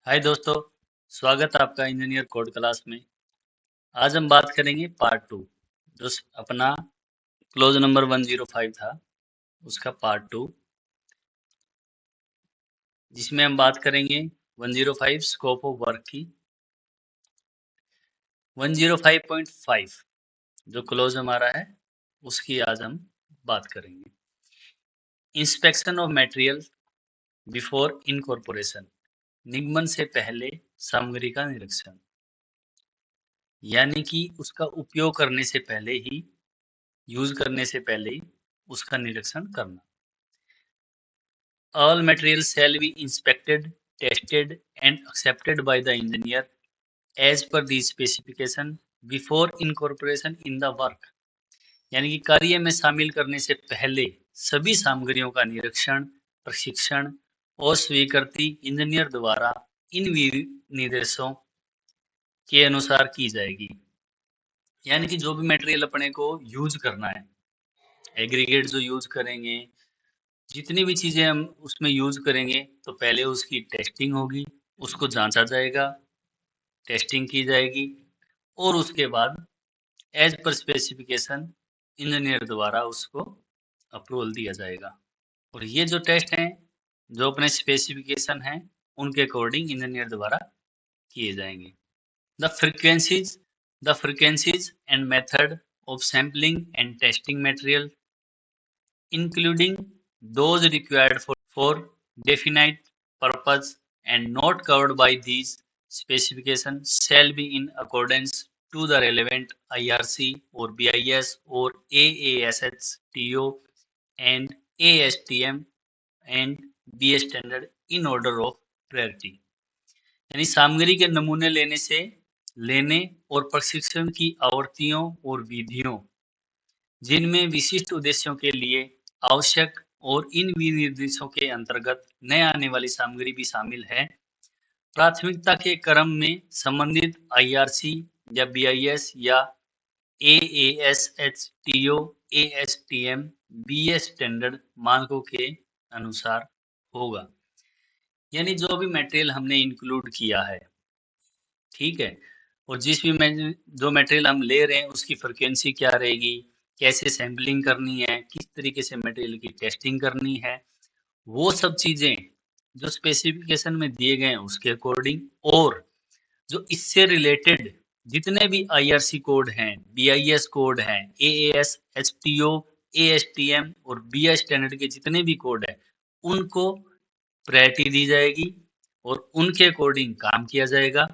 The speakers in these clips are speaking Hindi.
हाय दोस्तों, स्वागत है आपका इंजीनियर कोड क्लास में। आज हम बात करेंगे पार्ट टू, जो अपना क्लोज नंबर 105 था, उसका पार्ट टू, जिसमें हम बात करेंगे 105 स्कोप ऑफ वर्क की। 105.5 जो क्लोज हमारा है, उसकी आज हम बात करेंगे। Inspection of material before incorporation, निगमन से पहले सामग्री का निरीक्षण, यानी कि उसका उपयोग करने से पहले ही, यूज करने से पहले ही उसका निरीक्षण करना। All materials shall be inspected, tested and accepted by the engineer as per the specification before incorporation in the work। यानी कि कार्य में शामिल करने से पहले सभी सामग्रियों का निरीक्षण, प्रशिक्षण और स्वीकृति इंजीनियर द्वारा इन निर्देशों के अनुसार की जाएगी। यानी कि जो भी मटेरियल अपने को यूज करना है, एग्रीगेट जो यूज करेंगे, जितनी भी चीजें हम उसमें यूज करेंगे, तो पहले उसकी टेस्टिंग होगी, उसको जांचा जाएगा, टेस्टिंग की जाएगी और उसके बाद एज पर स्पेसिफिकेशन इंजीनियर द्वारा उसको अप्रूवल दिया जाएगा। और ये जो टेस्ट हैं, जो अपने स्पेसिफिकेशन हैं, उनके अकॉर्डिंग इंजीनियर द्वारा किए जाएंगे। The frequencies the frequencies and method of sampling and testing material including those required for definite purpose and not covered by these specifications shall be in accordance to the relevant IRC or BIS or AASHTO and ASTM and BS standard in order of priority। यानी सामग्री के नमूने लेने और प्रशिक्षण की आवृत्तियों और विधियों, जिनमें विशिष्ट उद्देश्यों के लिए आवश्यक और इन विनिर्देशों के अंतर्गत नए आने वाली सामग्री भी शामिल है, प्राथमिकता के क्रम में संबंधित IRC या BIS या AASHTO, ASTM, BS स्टैंडर्ड मानकों के अनुसार होगा। यानी जो भी मटेरियल हमने इंक्लूड किया है, ठीक है, और जिस भी जो मटेरियल हम ले रहे हैं उसकी फ्रिक्वेंसी क्या रहेगी, कैसे सैम्पलिंग करनी है, किस तरीके से मटेरियल की टेस्टिंग करनी है, वो सब चीजें जो स्पेसिफिकेशन में दिए गए हैं उसके अकॉर्डिंग, और जो इससे रिलेटेड जितने भी IRC कोड हैं, BIS कोड हैं, AAS, HTO, ASTM और BS स्टैंडर्ड के जितने भी कोड हैं, उनको प्रायोरिटी दी जाएगी और उनके अकॉर्डिंग काम किया जाएगा।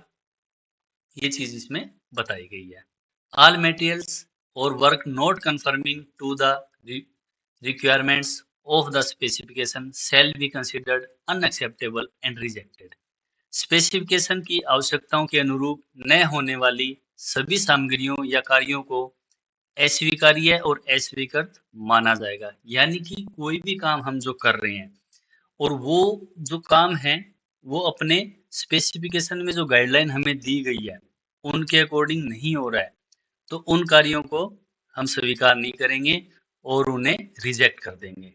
ये चीज इसमें बताई गई है। All materials or work not conforming to the requirements of the specification shall be considered unacceptable and rejected। Specification की आवश्यकताओं के अनुरूप न होने वाली सभी सामग्रियों या कार्यों को अस्वीकार्य और अस्वीकृत माना जाएगा। यानी कि कोई भी काम हम जो कर रहे हैं और वो जो काम है वो अपने स्पेसिफिकेशन में जो गाइडलाइन हमें दी गई है उनके अकॉर्डिंग नहीं हो रहा है, तो उन कार्यों को हम स्वीकार नहीं करेंगे और उन्हें रिजेक्ट कर देंगे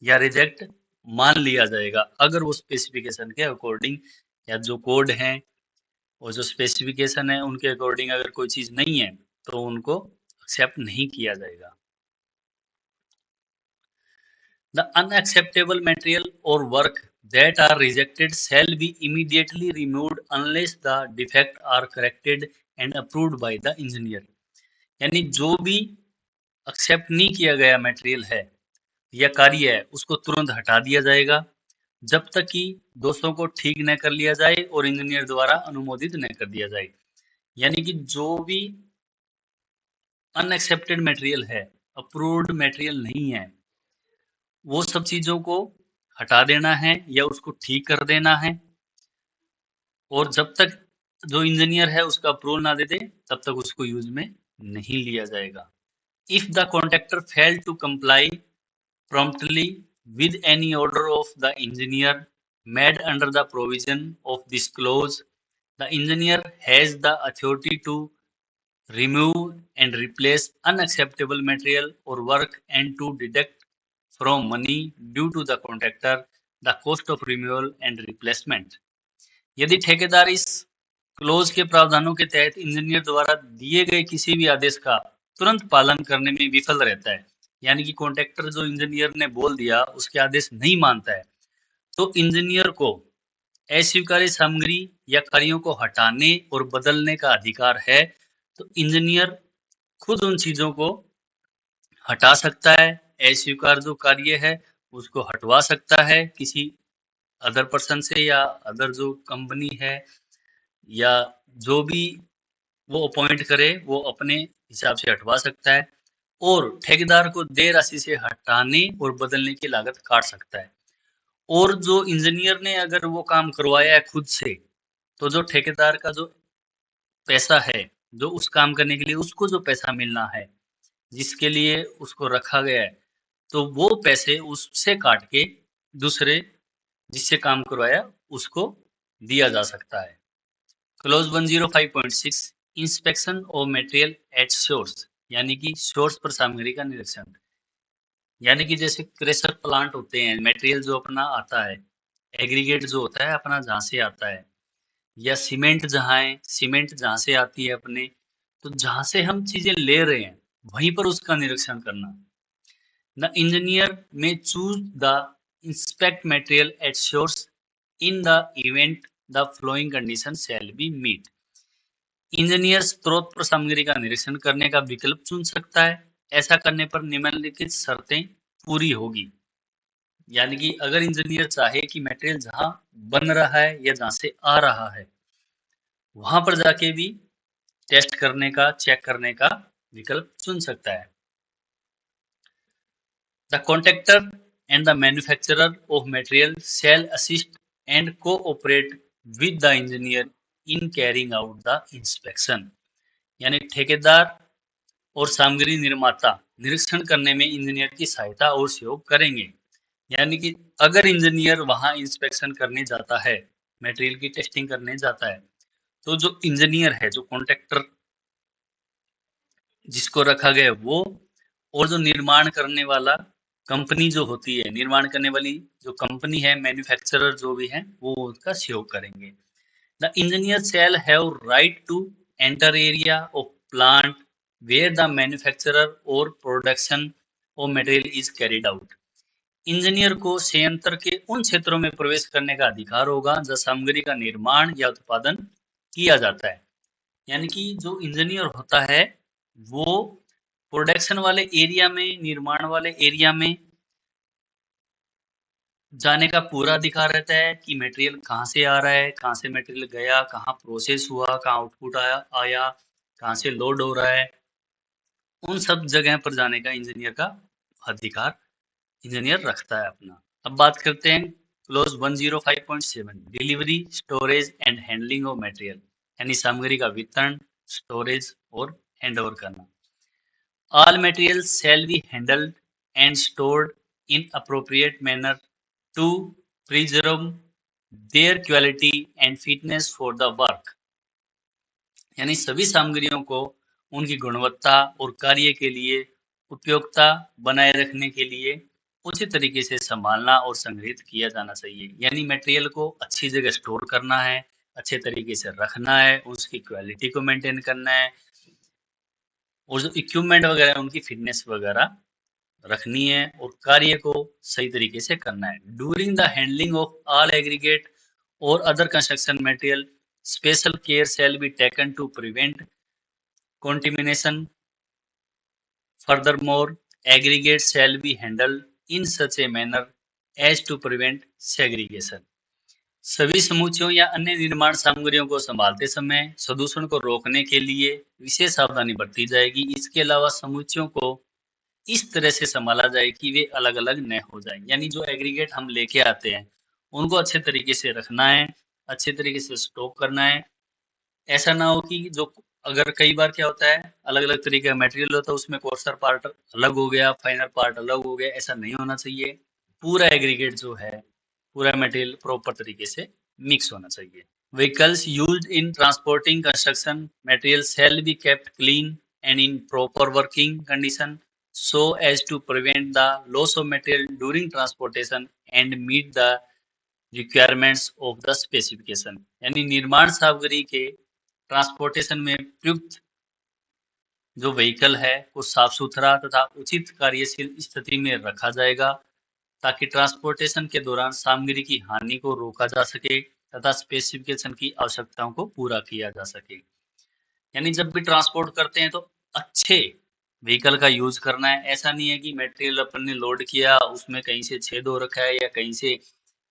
या रिजेक्ट मान लिया जाएगा, अगर वो स्पेसिफिकेशन के अकॉर्डिंग या जो कोड है और जो स्पेसिफिकेशन है उनके अकॉर्डिंग अगर कोई चीज नहीं है तो उनको एक्सेप्ट नहीं किया जाएगा। The unacceptable material or work that are rejected shall be immediately removed unless the defect are corrected and approved by the engineer। यानी जो भी एक्सेप्ट नहीं किया गया मटेरियल है या कार्य है उसको तुरंत हटा दिया जाएगा, जब तक कि दोषों को ठीक न कर लिया जाए और इंजीनियर द्वारा अनुमोदित न कर दिया जाए। यानी कि जो भी अनएक्सेप्टेड मटेरियल है, अप्रूव्ड मटेरियल नहीं है, वो सब चीजों को हटा देना है या उसको ठीक कर देना है, और जब तक जो इंजीनियर है उसका अप्रूवल ना दे दे तब तक उसको यूज में नहीं लिया जाएगा। If the contractor fail to comply promptly with any order of the engineer made under the provision of this clause, the engineer has the authority to remove and replace unacceptable material or work and to deduct from money due to the contractor the cost of removal and replacement। यदि ठेकेदार इस क्लोज के प्रावधानों के तहत इंजीनियर द्वारा दिए गए किसी भी आदेश का तुरंत पालन करने में विफल रहता है, यानी कि कॉन्ट्रैक्टर जो इंजीनियर ने बोल दिया उसके आदेश नहीं मानता है, तो इंजीनियर को अस्वीकार्य सामग्री या कार्यों को हटाने और बदलने का अधिकार है। तो इंजीनियर खुद उन चीजों को हटा सकता है, अस्वीकार जो कार्य है उसको हटवा सकता है किसी अदर पर्सन से, या अदर जो कंपनी है या जो भी वो अपॉइंट करे वो अपने हिसाब से हटवा सकता है, और ठेकेदार को देय राशि से हटाने और बदलने की लागत काट सकता है। और जो इंजीनियर ने अगर वो काम करवाया है खुद से, तो जो ठेकेदार का जो पैसा है, जो उस काम करने के लिए उसको जो पैसा मिलना है, जिसके लिए उसको रखा गया है, तो वो पैसे उससे काट के दूसरे जिससे काम करवाया उसको दिया जा सकता है। Clause 105.6 inspection of material at source, यानी कि सोर्स पर सामग्री का निरीक्षण। यानी कि जैसे क्रेशर प्लांट होते हैं, मटेरियल जो अपना आता है, एग्रीगेट जो होता है अपना जहाँ से आता है, या सीमेंट जहाँ है, सीमेंट जहाँ से आती है अपने, तो जहाँ से हम चीजें ले रहे हैं वहीं पर उसका निरीक्षण करना। The engineer may choose the inspect material at source in the event the following conditions shall be met. Engineer स्रोत पर सामग्री का निरीक्षण करने का विकल्प चुन सकता है। ऐसा करने पर निम्नलिखित शर्तें पूरी होगी। यानी कि अगर इंजीनियर चाहे कि मटेरियल जहां बन रहा है या जहां से आ रहा है वहां पर जाके भी टेस्ट करने का, चेक करने का विकल्प चुन सकता है। The contractor and the manufacturer of material shall assist and cooperate with the engineer in carrying out the inspection. यानी ठेकेदार और सामग्री निर्माता निरीक्षण करने में इंजीनियर की सहायता और सहयोग करेंगे। यानी कि अगर इंजीनियर वहां इंस्पेक्शन करने जाता है, मटेरियल की टेस्टिंग करने जाता है, तो जो इंजीनियर है, जो कॉन्ट्रैक्टर जिसको रखा गया वो, और जो निर्माण करने वाला कंपनी जो होती है, निर्माण करने वाली जो कंपनी है, मैन्युफैक्चरर जो भी है, वो उसका सहयोग करेंगे। The engineer shall have right to enter area of plant where the manufacturer और production of material is carried out. Engineer को संयंत्र के उन क्षेत्रों में प्रवेश करने का अधिकार होगा जहां सामग्री का निर्माण या उत्पादन किया जाता है। यानी कि जो इंजीनियर होता है वो प्रोडक्शन वाले एरिया में, निर्माण वाले एरिया में जाने का पूरा अधिकार रहता है कि मटेरियल कहाँ से आ रहा है, कहाँ से मटेरियल गया, कहाँ प्रोसेस हुआ, कहाँ आउटपुट आया, कहाँ से लोड हो रहा है, उन सब जगह पर जाने का इंजीनियर का अधिकार इंजीनियर रखता है अपना। अब बात करते हैं close 105.7 delivery, storage and handling of material, यानी सामग्री का वितरण, स्टोरेज और हैंडओवर करना। All materials shall be handled and stored in appropriate manner to preserve their quality and fitness for the work. यानी सभी सामग्रियों को उनकी गुणवत्ता और कार्य के लिए उपयोगिता बनाए रखने के लिए उचित तरीके से संभालना और संग्रहित किया जाना चाहिए। यानी मटेरियल को अच्छी जगह स्टोर करना है, अच्छे तरीके से रखना है, उसकी क्वालिटी को मेंटेन करना है, और जो इक्विपमेंट वगैरह उनकी फिटनेस वगैरह रखनी है, और कार्य को सही तरीके से करना है। During the handling of all aggregate और other construction material special care shall be taken to prevent contamination. Furthermore, aggregates shall be handled in such a manner as to prevent segregation. सभी समुच्चयों या अन्य निर्माण सामग्रियों को संभालते समय प्रदूषण को रोकने के लिए विशेष सावधानी बरती जाएगी। इसके अलावा समुच्चयों को इस तरह से संभाला जाए कि वे अलग अलग न हो जाए। यानी जो एग्रीगेट हम लेके आते हैं उनको अच्छे तरीके से रखना है, अच्छे तरीके से स्टॉक करना है। ऐसा ना हो कि जो, अगर कई बार क्या होता है, अलग अलग तरीके का मटेरियल होता है, उसमें कोर्सर पार्ट अलग हो गया, फाइनर पार्ट अलग हो गया, ऐसा नहीं होना चाहिए। पूरा एग्रीगेट जो है, पूरा मटेरियल प्रॉपर तरीके से मिक्स होना चाहिए। Vehicles used in transporting construction material shall be kept clean and in proper working condition so as to prevent the loss of material during transportation and meet the requirements of the specification, यानी निर्माण सामग्री के ट्रांसपोर्टेशन में प्रयुक्त जो व्हीकल है वो साफ सुथरा तथा उचित कार्यशील स्थिति में रखा जाएगा ताकि ट्रांसपोर्टेशन के दौरान सामग्री की हानि को रोका जा सके तथा स्पेसिफिकेशन की आवश्यकताओं को पूरा किया जा सके। यानी जब भी ट्रांसपोर्ट करते हैं तो अच्छे व्हीकल का यूज करना है। ऐसा नहीं है कि मटेरियल अपन ने लोड किया उसमें कहीं से छेद हो रखा है या कहीं से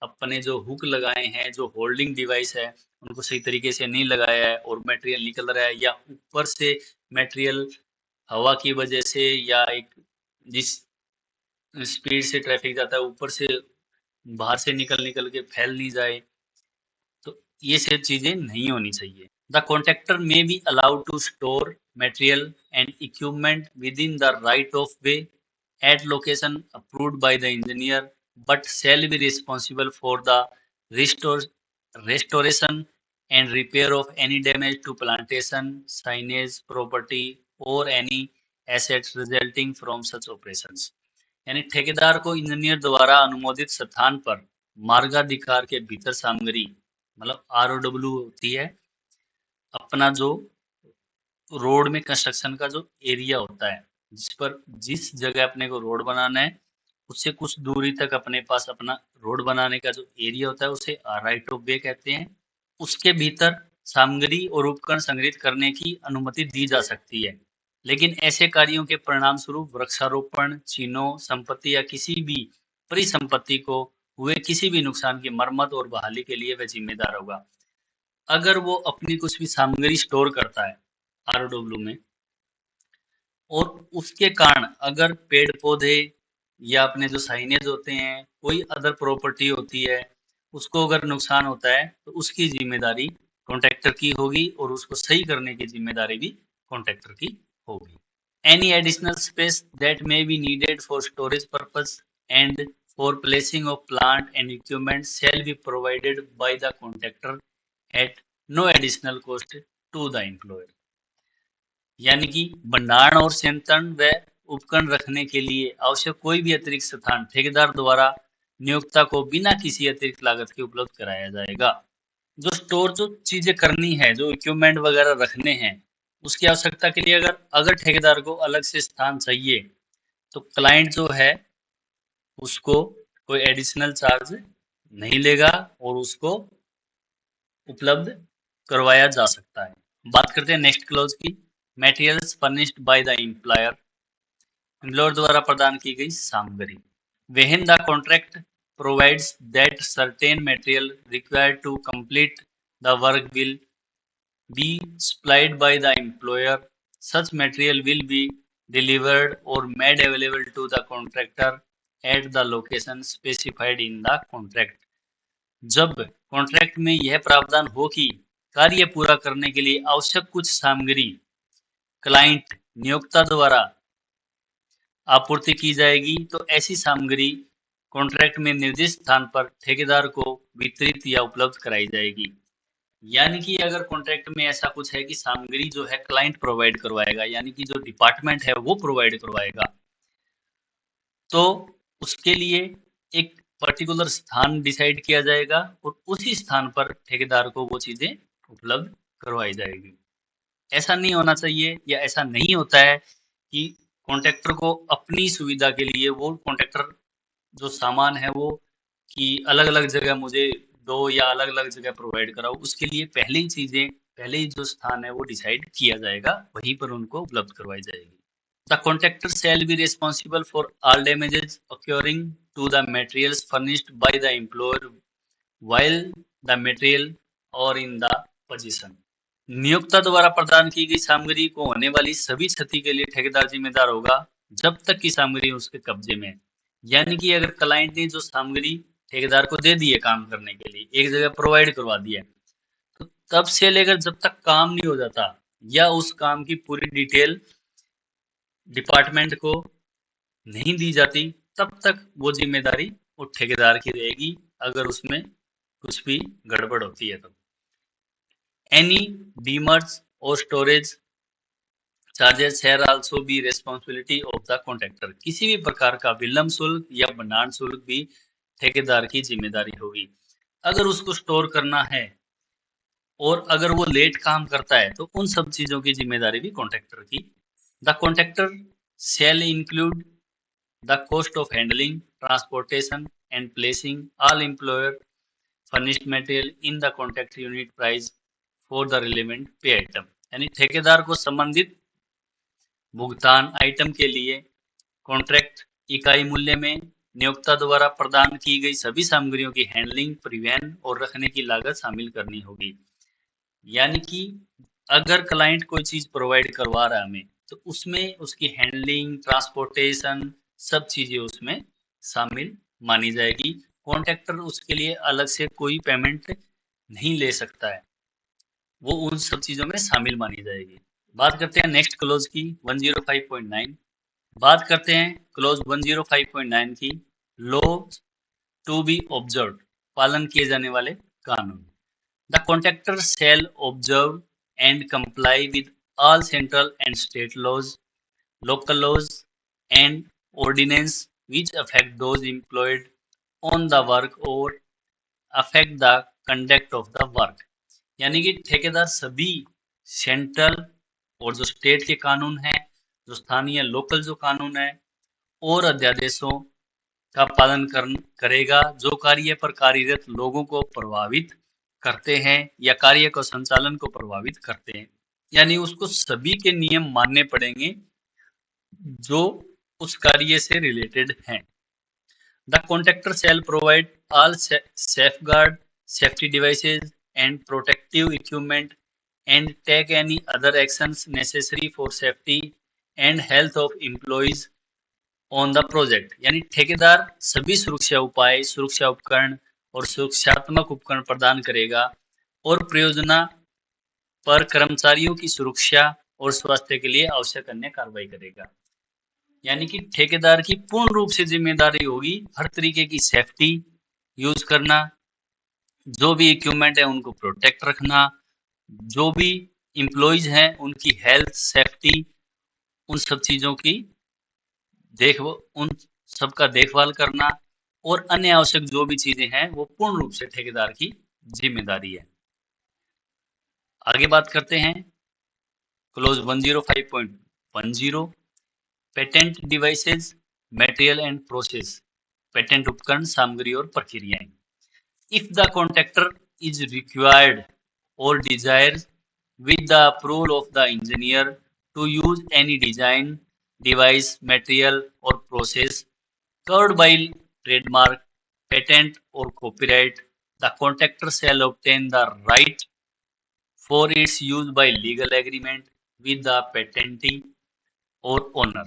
अपने जो हुक लगाए हैं, जो होल्डिंग डिवाइस है, उनको सही तरीके से नहीं लगाया है और मटेरियल निकल रहा है, या ऊपर से मटेरियल हवा की वजह से या एक जिस स्पीड से ट्रैफिक जाता है ऊपर से बाहर से निकल निकल के फैल नहीं जाए, तो ये सब चीजें नहीं होनी चाहिए। The contractor may be allowed to store material and equipment within the right of way at location approved by the engineer, but shall be responsible for the restoration and repair of any damage to plantation, signage, property or any assets resulting from such operations। यानी ठेकेदार को इंजीनियर द्वारा अनुमोदित स्थान पर मार्गाधिकार के भीतर सामग्री, मतलब ROW होती है, अपना जो रोड में कंस्ट्रक्शन का जो एरिया होता है, जिस जगह अपने को रोड बनाना है उससे कुछ दूरी तक अपने पास अपना रोड बनाने का जो एरिया होता है उसे राइट ऑफ वे कहते हैं। उसके भीतर सामग्री और उपकरण संग्रहित करने की अनुमति दी जा सकती है, लेकिन ऐसे कार्यों के परिणाम स्वरूप वृक्षारोपण, चिन्हों, संपत्ति या किसी भी परिसंपत्ति को हुए किसी भी नुकसान की मरम्मत और बहाली के लिए वह जिम्मेदार होगा। अगर वो अपनी कुछ भी सामग्री स्टोर करता है ROW में और उसके कारण अगर पेड़ पौधे या अपने जो साइनेज होते हैं, कोई अदर प्रॉपर्टी होती है, उसको अगर नुकसान होता है तो उसकी जिम्मेदारी कॉन्ट्रैक्टर की होगी और उसको सही करने की जिम्मेदारी भी कॉन्ट्रैक्टर की होगी। Any additional space that may be needed for storage purpose and for placing of plant and equipment shall be provided by the contractor at no additional cost to the employer। यानी कि भंडारण और संयंत्रण व उपकरण रखने के लिए आवश्यक कोई भी अतिरिक्त स्थान ठेकेदार द्वारा नियोक्ता को बिना किसी अतिरिक्त लागत के उपलब्ध कराया जाएगा। जो स्टोर जो चीजें करनी है, जो इक्विपमेंट वगैरह रखने हैं, उसकी आवश्यकता के लिए अगर ठेकेदार को अलग से स्थान चाहिए तो क्लाइंट जो है उसको कोई एडिशनल चार्ज नहीं लेगा और उसको उपलब्ध करवाया जा सकता है। बात करते हैं नेक्स्ट क्लॉज की, materials furnished by the employer, employer द्वारा प्रदान की गई सामग्री। When the contract provides that certain material required to complete the work will be supplied by the employer, such material will be delivered or made available to the contractor at the location specified in the contract। जब कॉन्ट्रैक्ट में यह प्रावधान हो कि कार्य पूरा करने के लिए आवश्यक कुछ सामग्री क्लाइंट नियोक्ता द्वारा आपूर्ति की जाएगी, तो ऐसी सामग्री कॉन्ट्रैक्ट में निर्दिष्ट स्थान पर ठेकेदार को वितरित या उपलब्ध कराई जाएगी। यानी कि अगर कॉन्ट्रैक्ट में ऐसा कुछ है कि सामग्री जो है क्लाइंट प्रोवाइड करवाएगा, यानी कि जो डिपार्टमेंट है वो प्रोवाइड करवाएगा, तो उसके लिए एक पर्टिकुलर स्थान डिसाइड किया जाएगा और उसी स्थान पर ठेकेदार को वो चीजें उपलब्ध करवाई जाएगी। ऐसा नहीं होना चाहिए या ऐसा नहीं होता है कि कॉन्ट्रैक्टर को अपनी सुविधा के लिए वो कॉन्ट्रैक्टर जो सामान है वो कि अलग अलग जगह मुझे दो या अलग अलग जगह प्रोवाइड कराओ, उसके लिए पहले ही जो स्थान है वो डिसाइड किया जाएगा, वहीं पर उनको उपलब्ध करवाई जाएगी। The contractor shall be responsible for all damages occurring to the materials furnished by the employer while the material or in the possession। नियोक्ता द्वारा प्रदान की गई सामग्री को होने वाली सभी क्षति के लिए ठेकेदार जिम्मेदार होगा जब तक की सामग्री उसके कब्जे में। यानी कि अगर क्लाइंट ने जो सामग्री ठेकेदार को दे दी है काम करने के लिए, एक जगह प्रोवाइड करवा दिया, तो तब से लेकर जब तक काम नहीं हो जाता या उस काम की पूरी डिटेल डिपार्टमेंट को नहीं दी जाती, तब तक वो जिम्मेदारी वो ठेकेदार की रहेगी अगर उसमें कुछ भी गड़बड़ होती है तो। एनी डीमर्स और storage charges share also be responsibility of the contractor. किसी भी प्रकार का विलंब शुल्क या भंडारण शुल्क भी ठेकेदार की जिम्मेदारी होगी। अगर उसको स्टोर करना है और अगर वो लेट काम करता है तो उन सब चीजों की जिम्मेदारी भी कॉन्ट्रैक्टर की। The contractor shall include the cost of handling, transportation and placing all employer furnished material in the contract unit price for the relevant pay item। यानी ठेकेदार को संबंधित भुगतान आइटम के लिए कॉन्ट्रैक्ट इकाई मूल्य में नियोक्ता द्वारा प्रदान की गई सभी सामग्रियों की हैंडलिंग, परिवहन और रखने की लागत शामिल करनी होगी। यानी कि अगर क्लाइंट कोई चीज प्रोवाइड करवा रहा है हमें, तो उसमें उसकी हैंडलिंग, ट्रांसपोर्टेशन सब चीजें उसमें शामिल मानी जाएगी। कॉन्ट्रैक्टर उसके लिए अलग से कोई पेमेंट नहीं ले सकता है, वो उन सब चीजों में शामिल मानी जाएगी। बात करते हैं नेक्स्ट क्लोज की 105.9। बात करते हैं क्लोज 105.9 की, लॉ टू बी ऑब्जर्व, पालन किए जाने वाले कानून। The contractor shall observe and comply with all central and state laws, local laws and ordinance which affect those employed on the work or affect the conduct of the work। यानी कि ठेकेदार सभी सेंट्रल और जो स्टेट के कानून हैं, जो स्थानीय लोकल जो कानून है और अध्यादेशों का पालन करेगा जो कार्य पर कार्यरत लोगों को प्रभावित करते हैं या कार्य को संचालन को प्रभावित करते हैं। यानी उसको सभी के नियम मानने पड़ेंगे जो उस कार्य से रिलेटेड हैं। The contractor shall provide all safeguard, safety devices and protective equipment and take any other actions necessary for safety and health of employees on the project. यानी ठेकेदार सभी सुरक्षा उपाय, सुरक्षा उपकरण और सुरक्षात्मक उपकरण प्रदान करेगा और परियोजना पर कर्मचारियों की सुरक्षा और स्वास्थ्य के लिए आवश्यक अन्य कार्रवाई करेगा। यानी कि ठेकेदार की पूर्ण रूप से जिम्मेदारी होगी हर तरीके की सेफ्टी यूज करना, जो भी इक्विपमेंट है उनको प्रोटेक्ट रखना, जो भी एम्प्लॉइज हैं उनकी हेल्थ, सेफ्टी, उन सब चीजों की उन सबका देखभाल करना और अन्य आवश्यक जो भी चीजें हैं वो पूर्ण रूप से ठेकेदार की जिम्मेदारी है। आगे बात करते हैं close 105.10, patent devices, material and process, patent उपकरण, सामग्री और प्रक्रियाएं। If the contractor is required और desires with the approval of the engineer to use any design, device, material or process covered by trademark, patent or copyright, the contractor shall obtain the right for its use by legal agreement with the patentee or owner।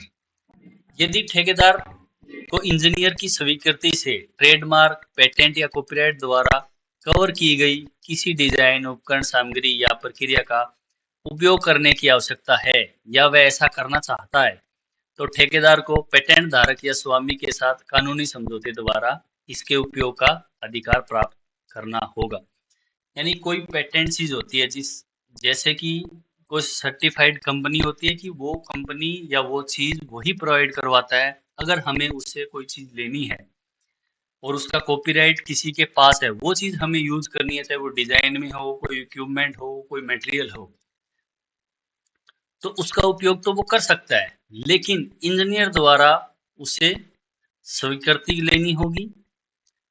यदि ठेकेदार को इंजीनियर की स्वीकृति से ट्रेडमार्क, पेटेंट या कॉपीराइट द्वारा कवर की गई किसी डिजाइन, उपकरण, सामग्री या प्रक्रिया का उपयोग करने की आवश्यकता है या वह ऐसा करना चाहता है, तो ठेकेदार को पेटेंट धारक या स्वामी के साथ कानूनी समझौते द्वारा इसके उपयोग का अधिकार प्राप्त करना होगा। यानी कोई पेटेंट चीज होती है जैसे कि कोई सर्टिफाइड कंपनी होती है कि वो कंपनी या वो चीज वही प्रोवाइड करवाता है। अगर हमें उससे कोई चीज लेनी है और उसका कॉपीराइट किसी के पास है, वो चीज हमें यूज करनी है, चाहे वो डिजाइन में हो, कोई इक्विपमेंट हो, कोई मटेरियल हो, तो उसका उपयोग तो वो कर सकता है, लेकिन इंजीनियर द्वारा उसे स्वीकृति लेनी होगी,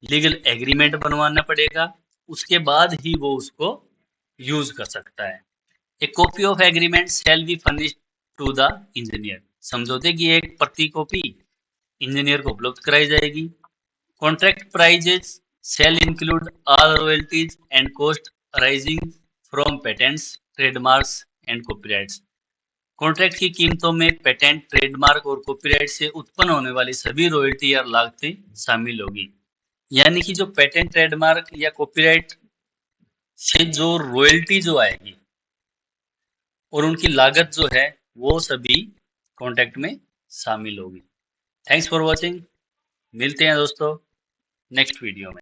लीगल एग्रीमेंट बनवाना पड़ेगा, उसके बाद ही वो उसको यूज कर सकता है। A copy of agreement shall be furnished to the engineer. समझौते की एक प्रति कॉपी इंजीनियर को उपलब्ध कराई जाएगी। Contract prices shall include all royalties and cost arising from patents, trademarks and copyrights. Contract की कीमतों में पेटेंट, ट्रेडमार्क और कॉपीराइट से उत्पन्न होने वाली सभी रॉयल्टी या लागतें शामिल होगी। यानी कि जो पेटेंट, ट्रेडमार्क या कॉपीराइट से जो रॉयल्टी जो आएगी और उनकी लागत जो है वो सभी कॉन्ट्रैक्ट में शामिल होगी। Thanks for watching. मिलते हैं दोस्तों नेक्स्ट वीडियो में।